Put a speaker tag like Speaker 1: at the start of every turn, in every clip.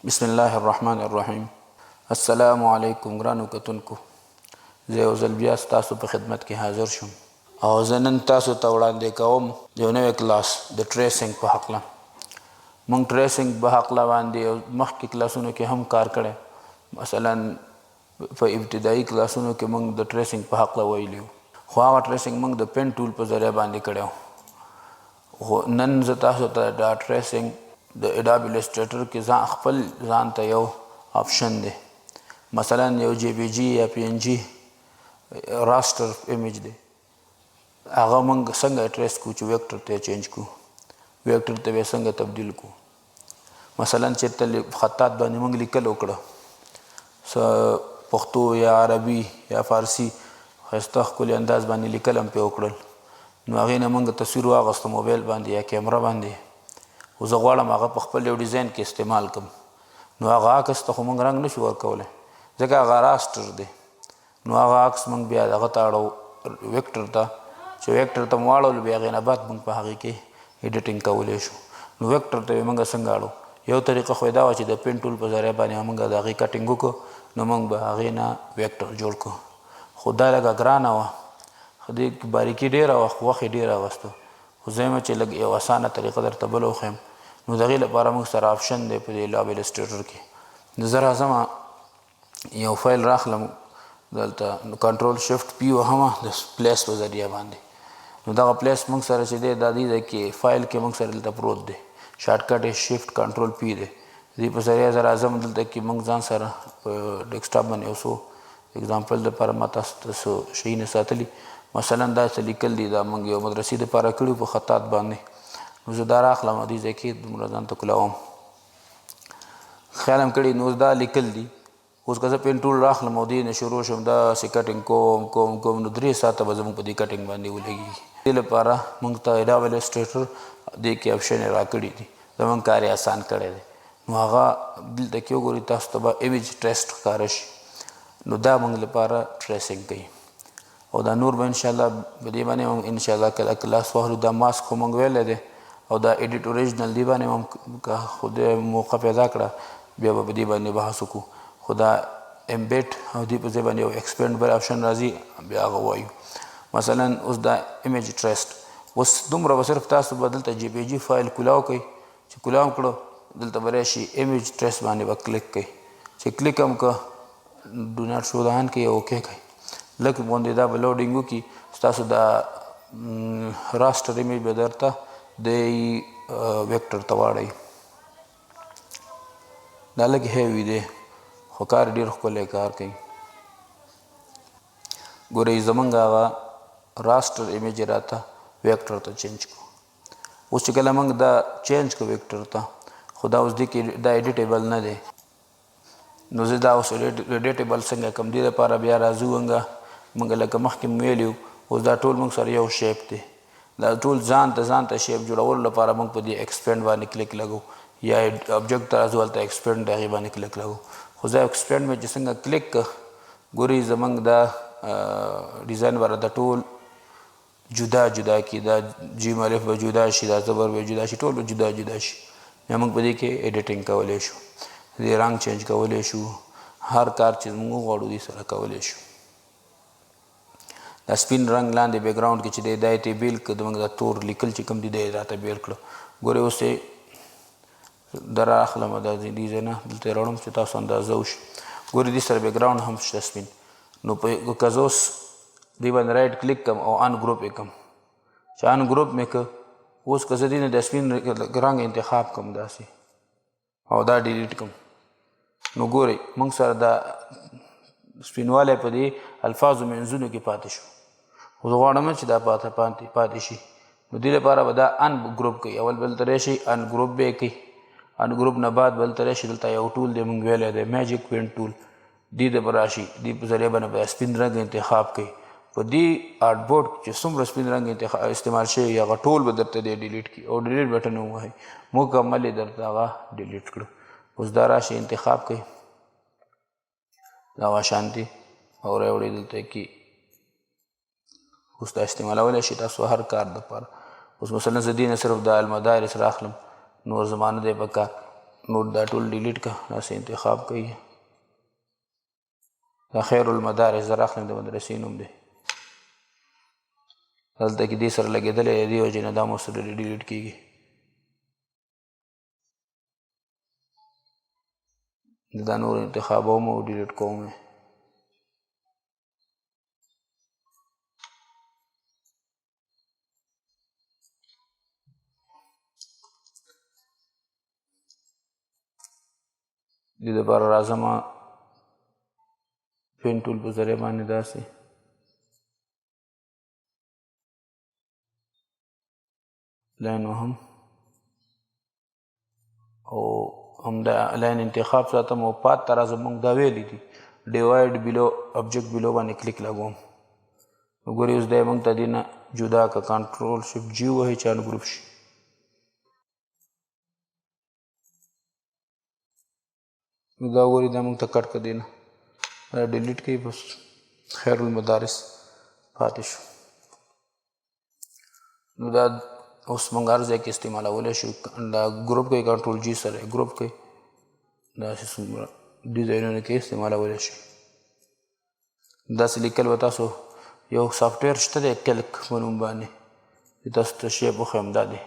Speaker 1: بسم الله الرحمن الرحیم. السلام علیکم ګرانو کتونکو. زه یو ځل بیا ستاسو په خدمت کې حاضر شوم او زه نن تاسو ته وړاندې کوم یو نوی کلاس د ټریسنګ په هکله. موږ ټریسنګ په هکله باندې مخکې کلاسونو کې هم کار کړی. مثلا په ابتدایي کلاسونو کې موږ د ټریسنګ په هکله ویلي وو، خو هغه ټریسنګ موږ د پین ټول په ذریعه باندې کړی وو. خو نن زه تاسو ته دا ټریسنګ د Adobe Illustrator کې خپل ځان ته یو آپشن دی. مثلا یو JPG یا PNG راستر ایمیج دی، هغه موږ څنګه ټریس کو چې ویکټر ته چینج کو، ویکټر ته به څنګه تبدیل کو. مثلا چېرته خطاط باندې موږ لیکل وکړه، پښتو یا عربي یا فارسي ښایسته ښکلي انداز باندې لیکل هم پې وکړل، نو هغې نه موږ تصویر واخیسته موبایل باندې یا کیمره باندې، خو زه غواړم هغه په خپل یو ډیزاین کې استعمال کړم. نو هغه عکس ته خو موږ رنګ نشو ورکولی ځکه هغه راستر دی. نو هغه عکس موږ بیا دغه ته اړو ویکټر ته، چې ویکټر ته مو واړولو بیا هغې نه بعد موږ په هغې کې ایډیټینګ کولی شو. نو ویکټر ته یې موږ څنګه اړو؟ یو طریقه خو یې دا وه چې د پین ټول په ذریعه باندې موږ د هغې کټینګ وکړو، نو موږ به هغې نه ویکټر جوړ کړو. خو دا لږه ګرانه وه، دې کې باریکي ډېره وه، خو وخت یې ډېر اخیسته. خو زه یم چې لږ یو اسانه طریقه درته بله وښیم. نو د هغې لپاره موږ سره آپشن دی په دې Adobe Illustrator کې. نو زه راځم یو فایل راخلم، دلته کنټرول شفټ پی وهمه د پلیس په ذریعه باندې. نو دغه پلیس موږ سره چې دی دا دې ځای کې فایل کې موږ سره دلته پروت دی، شارټکټ یې شفټ کنټرول پی دی. دې په ذریعه زه راځم دلته کې موږ ځان سره په ډیسکټاپ باندې یو څو اګزامپل دپاره ما تاسو ته څه شیونه ساتلي. مثلا دا څه لیکل دي، دا موږ یو مدرسې دپاره کړي په خطاط باندې. نو زه دا راخلم او دې ځای کې دومره ځان ته کولاوم، خیال هم کړي. نو دا لیکل دي. اوس که زه پین ټول راخلم او دې نه شروع شم داسې کټینګ کوم نو 3 ساعته به زموږ په دې کټینګ باندې ولګېږي. دې لپاره موږ ته Adobe Illustrator دې کې آپشن یې راکړي دي، زموږ کار یې اسان کړی دی. نو هغه دلته کې وګورئ تاسو ته به ایمیج ټریس ښکاره شي. نو دا موږ لپاره ټریسنګ کوي. او دا نور به انشاءالله په دې باندې هم انشاءالله کله کلاس واخلو. دا ماسک خو موږ ویلی دی او دا ایډیټ اوریجنل دې باندې هم که خدای موقع پیدا کړه بیا به په دې باندې بحث وکړو. خو دا امبیټ او دې په ځای باندې یو ایکسپینډ بل آپشن راځي، بیا هغه وایو. مثلا اوس دا ایمیج ټریسټ، اوس دومره به صرف تاسو به دلته JPG فایل کولاو کوئ. چې کولاو کړو دلته به راشي ایمیج ټریسټ باندې به کلیک کوئ. چې کلیک هم که ډو ناټ شو دهان کوئ او اوکې کوئ، لږ غوندې دا به لوډینګ وکړي. ستاسو دا راستر ایمیج به درته د ویکټر ته واړوي. دا لږ هیوي دی خو کار ډېر ښکلی کار کوي. ګورئ زموږ هغه راستر ایمیج یې راته ویکټر ته چینج کړو. اوس چې کله موږ دا چینج کړو ویکټر ته، خو دا اوس دې کې دا ایډیټیبل نه دی. نو زه دا اوس ایډیټیبل څنګه کړم؟ دې دپاره بیا راځو موږ لکه مخکې مو ویلي وو، اوس دا ټول موږ سره یو شیپ دی. دا ټول ځان ته شیپ جوړولو لپاره موږ په دې ایکسپینډ باندې کلیک لګو، یا ابجیکټ ته راځو هلته ایکسپینډ د هغې باندې کلیک لګو. خو زه ایکسپینډ مې چې څنګه کلیک کړه، ګورئ زموږ دا ډیزاین به راته ټول جدا جدا کړي. دا جیم الف به جدا شي، دا زبر به جدا شي، ټول به جدا جدا شي. یا موږ په دې کې ایډیټینګ کولی شو، دې رنګ چینج کولی شو، هر کار چې موږ وغواړو دې سره کولی شو. دا سپین رنګ لاندې بیکګراونډ کې چې دی دا یې ته بیل کړه، زموږ دا تور لیکل چې کوم دي دا یې راته بیل کړه. ګورئ اوس یې دا رااخلم دا دې ځای نه دلته یې راوړم چې تاسو اندازه وشي. ګورئ دې سره بیکګراونډ هم شته سپین. نو که زه اوس دې باندې رایټ کلیک کړم او ان ګروپ یې کړم، چې ان ګروپ مې کړه، اوس که زه دې نه د سپین رنګ انتخاب کړم داسې او دا ډیلیټ کړم، نو ګورئ موږ سره دا سپینوالی په دې الفاظو منځونو کې پاتې شو. خو زه غواړم چې دا پاتې شي. نو دې لپاره به دا ان ګروپ کوي. اول به دلته راشي ان ګروپ به یې کوي، ان ګروپ نه بعد به دلته راشي، دلته یو ټول دی موږ ویلی دی میجیک پین ټول، دې ته به راشي، دې په ذریعه باندې به سپین رنګ انتخاب کوي. په دې آرټبورډ چې څومره سپین رنګ استعمال شوی هغه ټول به درته دی ډیلیټ کړي او ډیلیټ بټن ووهئ، مکمل یې درته هغه ډیلیټ کړو. اوس دا راشي انتخاب کوي، دا واشانتي او راوړئ دلته کې. اوس دا استعمالولی شي تاسو هر کار دپاره. اوس مثلا زه دې نه صرف د المدارس راخلم، نور زما نه دی پکار. نو دا ټول ډیلیټ کا داسې انتخاب کوي دا خیر المدارس زه راخلم د مدرسې نوم دی دلته کې دې سره لګېدلی دی دې وجې نه دا مو سره ډیلیټ کېږي دا نور انتخابوم او ډیلیټ کوم دې دپاره راځم پین ټول په ذریعه باندې داسې لاین وهم او همدا لاین انتخاب ساتم او پات ته راځم موږ دا ویلي دي ډیوایډ بلو ابجیکټ بلو باندې کلیک لګوم وګورئ اوس دی موږ ته دې نه جدا که کنټرول شفټ جی ووهئ چې انګروپ شي نو دا وګورئ دا موږ ته کټ که دی نه دا ډیلیټ کوي بس خیر المدارس پاتې شو نو دا اوس موږ هر ځای کې استعمالولی شو دا ګروپ کوي کنټرول جی سره ګروپ کوي داسې څومره ډیزاینونه کې استعمالولی شي داسې لیکل به تاسو یو سافټویر شته دی کلک په نوم باندې چې تاسو ته شیپ وښیم دا دی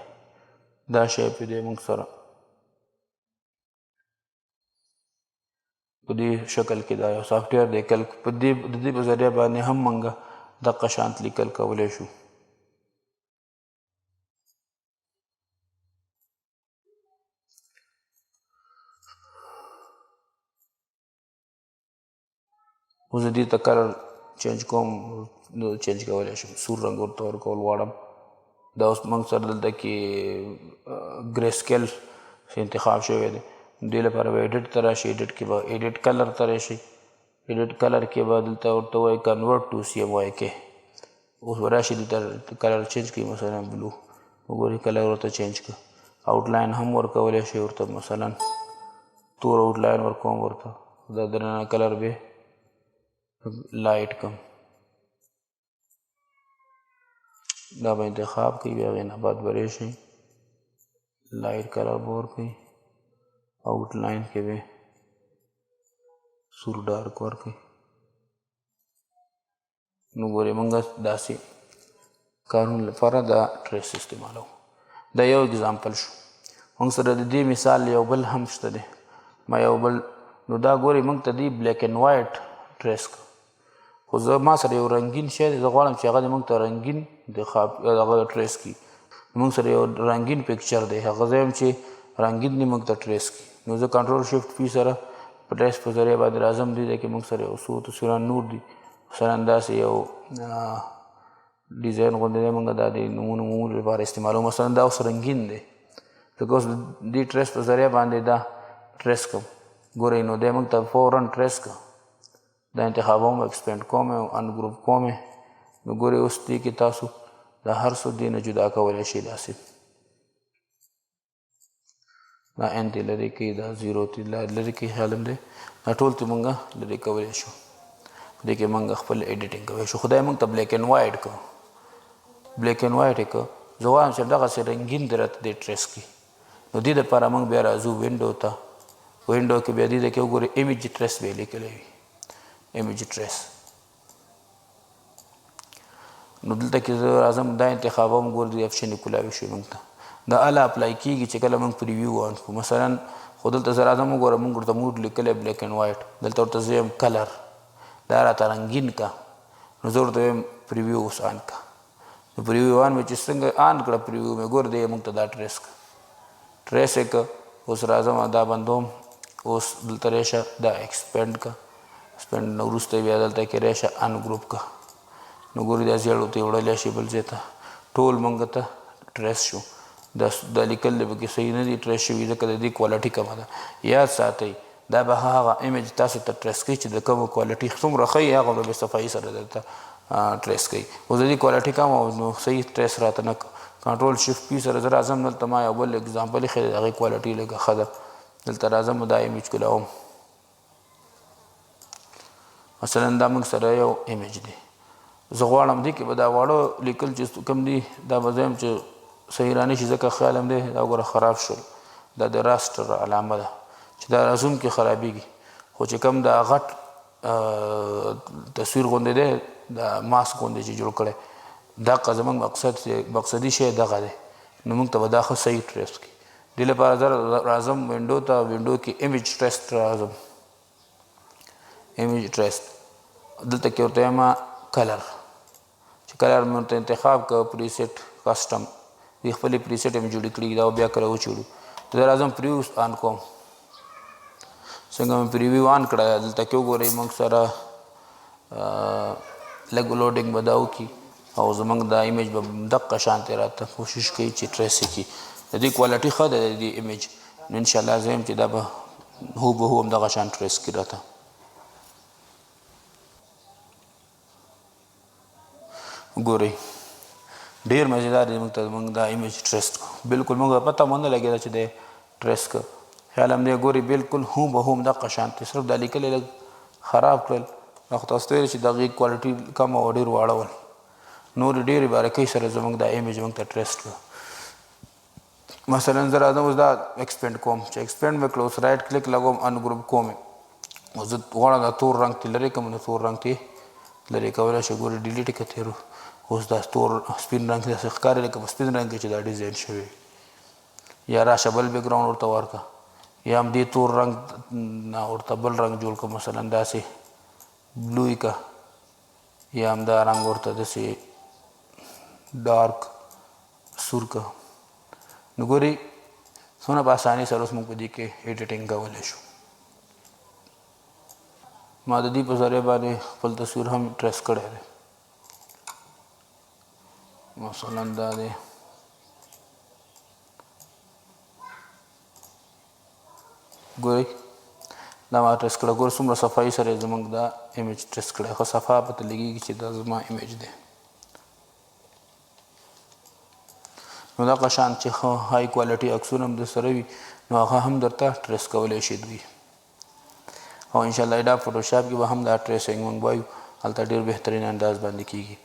Speaker 1: دا شیپ دی موږ سره په دې شکل کې دا یو سافټویر دی کلک په دې په ذریعه باندې هم موږ دقه شانت لیکل کولی شو اوس دې ته کلر چینج کوم نو چینج کولی شم سور رنګ ورته ورکول غواړم دا اوس موږ سره دلته کې ګرې سکیل انتخاب شوی دی دې لپاره به ایډیټ ته راشي ایډیټ کې به ایډیټ کلر ته راشي ایډیټ کلر کې به دلته ورته وایي کنورټ ټو سی ایم وائی کې اوس به راشي دلته کلر چینج کړي مثلا بلو وګورئ کلر ورته چینج کړه آوټ لاین هم ورکولی شي ورته مثلا تور آوټ لاین ورکوم ورته دا دننه کلر به لایټ کم دا به انتخاب کوي بیا هغې نه بعد به راشي لایټ کلر به ورکوي آوټ لاین کې به سور ډارک ورکوي نو ګورئ موږ داسې کارونو لپاره دا ټریس استعمالوو دا یو اګزامپل شو موږ سره د دې مثال یو بل هم شته دی ما یو بل نو دا ګورئ موږ ته دی بلیک اینډ وایټ ټریس خو زه ما سره یو رنګین شی دی زه غواړم چې هغه دې موږ ته رنګین هغه ټریس کړي موږ سره یو رنګین پکچر دی هغه زه یم چې رنګین دې موږ ته ټریس کړي نو زه کنټرول شفټ پی سره په ټریس په ذریعه باندې راځم دې ځای کې موږ سره یو څو تصویران نور دي مثلا داسې یو ډیزاین غوندې دی موږ دا د نومونو لپاره استعمالوو مثلا دا اوس رنګین دی ځکه اوس دې ټریس په ذریعه باندې دا ټریس کوم ګورئ نو دی موږ ته فورا ټریس که دا انتخابوم ایکسپینډ کوم او انګروپ کوم نو ګورئ اوس دې کې تاسو دا هر څه دې نه جدا کولی شئ داسې دا ان ته لرې کوي دا زیرو ته لرې کوي خیال هم دی دا ټول ته موږ لرې کولی شو دې کې موږ خپل ایډیټینګ کولی شو خدای موږ ته بلیک اینډ وایټ کو بلیک اینډ وایټ یې کو زه غواړم چې دغسې رنګین دې راته دې ټریس کړي نو دې دپاره موږ بیا راځو وینډو ته وینډو کې بیا دې ځای کې وګورئ ایمیج ټریس به یې لیکلی وي ایمیج ټریس نو دلته کې زه راځم دا انتخابوم ګور دې اپشن یې کولاوي شوي موږ ته دا اله اپلای کېږي چې کله موږ پریویو آن کړو مثلا خو دلته زه راځم وګوره موږ ورته موډ لیکلی بلیک اینډ وایټ دلته ورته زه یم کلر دا راته رنګین که نو زه ورته وایم پریویو اوس آن که نو پریویو آن مې چې څنګه آن کړه پریویو مې ګور دی موږ ته دا ټریس که ټریس یې که اوس راځم دا بندوم اوس دلته ریشه دا ایکسپینډ که ایکسپینډ نه وروسته بیا دلته کې ریشه ان ګروپ که نو ګورې دا زیړو ته یې وړلی شي بل ځای ته ټول موږ ته ټریس شو دا لیکل دی پکې صحیح نه دي ټریس شوي ځکه د دې کوالټي کمه ده یاد ساتئ دا به هغه ایمیج تاسو ته ټریس کوي چې د کومه کوالټي څومره ښه وي هغه به بې صفایي سره درته ټریس کوي اوس د دې کوالټي کمه نو صحیح ټریس راته نه کنټرول شفټ پی سره زه راځم دلته ما یو بل اګزامپل ایښی دی د هغې کوالټي لږه ښه ده دلته راځم دا ایمیج کولاوم مثلا دا موږ سره یو ایمیج دی زه غواړم دې کې به دا واړه لیکل چې کوم دي دا به زه یم چې صحیح رانشي ځکه خیال هم دی دا وګوره خراب شول دا د راستر علامه ده چې دا زوم کې خرابېږي خو چې کوم دا غټ تصویر غوندې دی دا ماسک غوندې چې جوړ کړی دغه زموږ مقصدي شی دغه دی نو موږ ته به دا ښه صحیح ټریس کړي دې لپاره زه راځم وینډو ته وینډو کې ایمیج ټریس راځم ایمیج ټریس دلته کې ورته یم کلر چې کلر مې ورته انتخاب کړه پریسیټ کسټم دې خپلې پریسیټ مې جوړې کړي دا بیا کله وچوړو زه راځم پریویو آن کوم څنګه مې پریویو آن کړه دلته کې وګورئ موږ سره لږ لوډینګ به دا وکړي او زموږ دا ایمیج به دقه شانتې راته کوشش کوي چې ټریس یې کړي د دې کوالټي ښه ده د دې ایمیج نو انشاءالله زه یم چې دا به هوبهو همدغه شان ټریس کړي راته ګورئ ډېر مزیدار دی موږ ته موږ دا ایمیج ټریس کړو بلکل موږ ته پته مو نه لګېده چې دی ټریس کړ خیال هم دی ګورئ بلکل هوبهو همدغه شانتې صرف دا لیکلې لږ خراب کړل خو تاسو ته ویل چې د هغې کوالټي کم او ډېر واړول نورې ډېرې باریکۍ سره زموږ دا ایمیج موږ ته ټریس کړو مثلا زه راځم اوس دا ایکسپینډ کوم چې ایکسپینډ مې کړه اوس رایټ کلیک لګوم ان ګروپ کوم اوس زه غواړم دا تور رنګ ته لرې کړم نو تور رنګ ته لرې کولی شئ ګورئ ډیلیټ یې کړه تېرو اوس دا تور سپین رنګ داسې ښکاري لکه په سپین رنګ کې چې دا ډیزاین شوی یا راشه بل بیکګراونډ ورته ورکړه یا هم دې تور رنګ نه ورته بل رنګ جوړ کړه مثلا داسې بلو یې کړه یا هم دا رنګ ورته داسې ډارک سور کړه نو ګورئ څومره په اسانۍ سره اوس موږ په دې کې ایډیټینګ کولی شو ما د دې په ذریعه باندې خپل تصویر هم ټریس کړی دی مثلا دا دی ګورئ دا ما ټریس کړی ګوره څومره صفایي سره یې زموږ دا ایمیج ټریس کړی ښه صفا پته لګېږي چې دا زما ایمیج دی نو دغه شان چې ښه های کوالټي عکسونه هم درسره وي نو هغه هم درته ټریس کولی شي دوی او انشاءالله دا فوټوشاپ کې به هم دا ټریسینګ موږ وایو هلته ډېر بهترین انداز باندې کېږي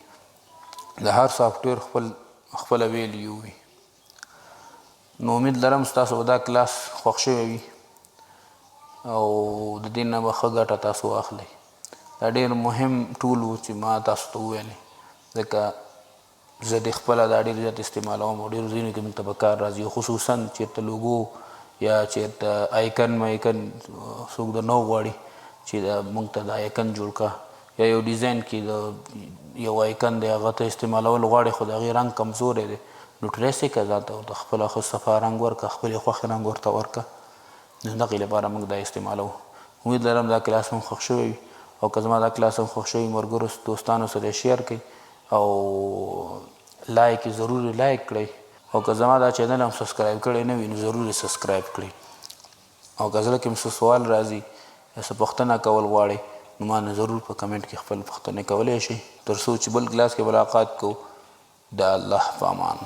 Speaker 1: د هر سافټویر خپله ویلیو وي نو امید لرم ستاسو به دا کلاس خوښ شوی وي او د دې نه به ښه ګټه تاسو واخلئ دا ډېر مهم ټول و چې ما تاسو ته وویلې ځکه زه د خپله دا ډېر زیات استعمالوم او ډېرو ځایونو کې موږ ته به کار راځي خصوصا چېرته لوګو یا چېرته آیکن مایکن څوک د نو غواړي چې موږ ته دا آیکن جوړ کړه یا یو ډیزاین کې د یو آیکن دی هغه ته استعمالول غواړي خو د هغې رنګ کمزوری دی نو ټریس یې کړه ځان ته ورته خپله ښه صفا رنګ ورکړه خپلې خوښې رنګ ورته ورکړه نو دغې لپاره موږ دا استعمالوو امید لرم دا کلاس هم خوښ شوی وي او که زما دا کلاس هم خوښ شوي ملګرو دوستانو سره یې شیر کړئ او لایک یې ضرور لایک کړئ او که زما دا چینل هم سبسکرایب کړی نه وي نو ضرور یې سبسکرایب کړئ او که زړه کې م څه سوال راځي یا څه پوښتنه کول غواړئ نو ما نه ضرور په کمنټ کې خپل پوښتنې کولی شئ تر څو چې بل کلاس کې ملاقات کوو د الله په امان